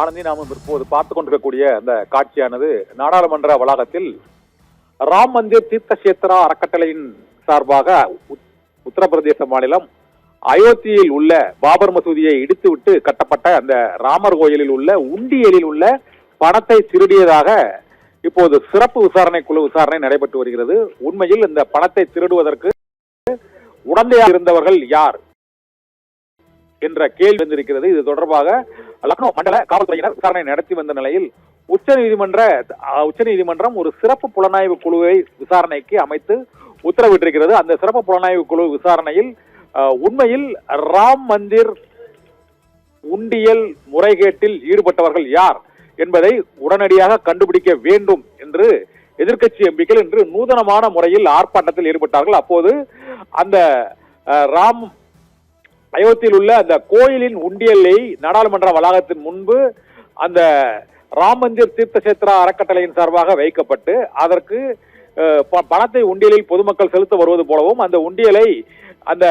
ஆனந்தி, நாம் இப்போது பார்த்துக் கொண்டிருக்கக்கூடிய அந்த காட்சியானது நாடாளுமன்ற வளாகத்தில் ராம் மந்திர் தீர்த்த கஷேத்ரா அறக்கட்டளையின் சார்பாக உத்தரப்பிரதேச மாநிலம் அயோத்தியில் உள்ள பாபர் மசூதியை இடித்துவிட்டு கட்டப்பட்ட அந்த ராமர் கோயிலில் உள்ள உண்டியலில் உள்ள பணத்தை திருடியதாக இப்போது சிறப்பு விசாரணை குழு விசாரணை நடைபெற்று வருகிறது. உண்மையில் இந்த பணத்தை திருடுவதற்கு உடந்தையாக இருந்தவர்கள் யார் என்ற கேள்வி வந்திருக்கிறது. இது தொடர்பாக லக்னோ மண்டல காவல்துறையினர் விசாரணை நடத்தி வந்த நிலையில் உச்சநீதிமன்றம் ஒரு சிறப்பு புலனாய்வு குழுவை விசாரணைக்கு அமைத்து உத்தரவிட்டிருக்கிறது. அந்த சிறப்பு புலனாய்வு குழு விசாரணையில் உண்மையில் ராம் மந்திர் உண்டியல் முறைகேட்டில் ஈடுபட்டவர்கள் யார் என்பதை உடனடியாக கண்டுபிடிக்க வேண்டும் என்று எதிர்க்கட்சி எம்பிக்கள் இன்று நூதனமான முறையில் ஆர்ப்பாட்டத்தில் ஈடுபட்டார்கள். அப்போது அந்த அயோத்தியில் உள்ள அந்த கோயிலின் உண்டியலை நாடாளுமன்ற வளாகத்தின் முன்பு அந்த ராம் மந்திர் தீர்த்த கஷேத்ரா அறக்கட்டளையின் சார்பாக வைக்கப்பட்டு அதற்கு பணத்தை உண்டியலில் பொதுமக்கள் செலுத்த வருவது போலவும் அந்த உண்டியலை அந்த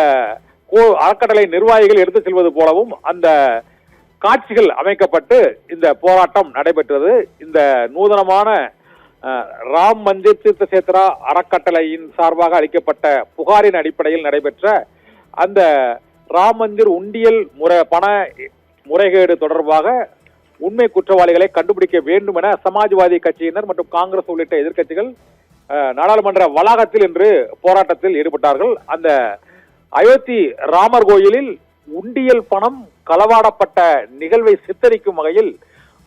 அறக்கட்டளை நிர்வாகிகள் எடுத்து செல்வது போலவும் அந்த காட்சிகள் அமைக்கப்பட்டு இந்த போராட்டம் நடைபெற்றது. இந்த நூதனமான ராம் மந்திர் தீர்த்த கஷேத்ரா அறக்கட்டளையின் சார்பாக அளிக்கப்பட்ட புகாரின் அடிப்படையில் நடைபெற்ற அந்த ராம் மந்திர் உண்டியல் பண முறைகேடு தொடர்பாக உண்மை குற்றவாளிகளை கண்டுபிடிக்க வேண்டும் என சமாஜ்வாதி கட்சியினர் மற்றும் காங்கிரஸ் உள்ளிட்ட எதிர்க்கட்சிகள் நாடாளுமன்ற வளாகத்தில் இன்று போராட்டத்தில் ஈடுபட்டார்கள். அந்த அயோத்தி ராமர் கோயிலில் உண்டியல் பணம் களவாடப்பட்ட நிகழ்வை சித்தரிக்கும் வகையில்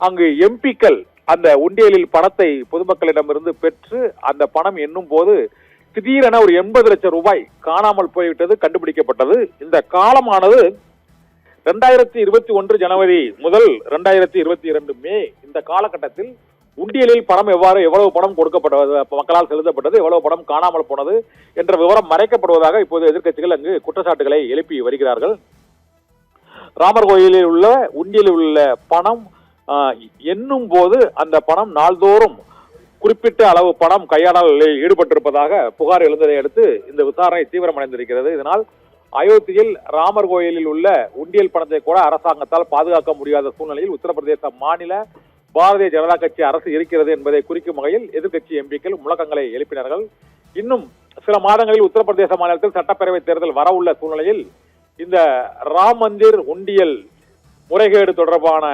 அங்கு எம்பிக்கள் அந்த உண்டியலில் பணத்தை பொதுமக்களிடமிருந்து பெற்று அந்த பணம் எண்ணும் போது திடீரென ஒரு 80 லட்சம் ரூபாய் காணாமல் போய்விட்டது, கண்டுபிடிக்கப்பட்டது. இந்த காலமானது 2021 ஜனவரி முதல் 2022 மே இந்த காலகட்டத்தில் உண்டியலில் பணம் எவ்வளவு பணம் கொடுக்கப்பட்டது, மக்களால் செலுத்தப்பட்டது, எவ்வளவு பணம் காணாமல் போனது என்ற விவரம் மறைக்கப்படுவதாக இப்போது எதிர்க்கட்சிகள் அங்கு குற்றச்சாட்டுகளை எழுப்பி வருகிறார்கள். ராமர் கோயிலில் உள்ள உண்டியலில் உள்ள பணம் எண்ணும் போது அந்த பணம் நாள்தோறும் குறிப்பிட்ட அளவு பணம் கையாடலில் ஈடுபட்டிருப்பதாக புகார் எழுந்ததை அடுத்து இந்த விசாரணை தீவிரமடைந்திருக்கிறது. இதனால் அயோத்தியில் ராமர் கோயிலில் உள்ள உண்டியல் பணத்தை கூட அரசாங்கத்தால் பாதுகாக்க முடியாத சூழ்நிலையில் உத்தரப்பிரதேச மாநில பாரதிய ஜனதா கட்சி அரசு இருக்கிறது என்பதை குறிக்கும் வகையில் எதிர்க்கட்சி எம்பிக்கள் முழக்கங்களை எழுப்பினார்கள். இன்னும் சில மாதங்களில் உத்தரப்பிரதேச மாநிலத்தில் சட்டப்பேரவை தேர்தல் வர உள்ள சூழ்நிலையில் இந்த ராம் மந்திர் உண்டியல் முறைகேடு தொடர்பான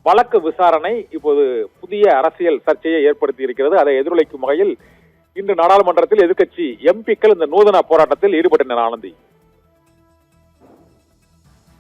வழக்கு விசாரணை இப்போது புதிய அரசியல் சர்ச்சையை ஏற்படுத்தி இருக்கிறது. அதை எதிரொலிக்கும் வகையில் இன்று நாடாளுமன்றத்தில் எதிர்க்கட்சி எம்பிக்கள் இந்த நூதன போராட்டத்தில் ஈடுபட்டனர். ஆனந்தி.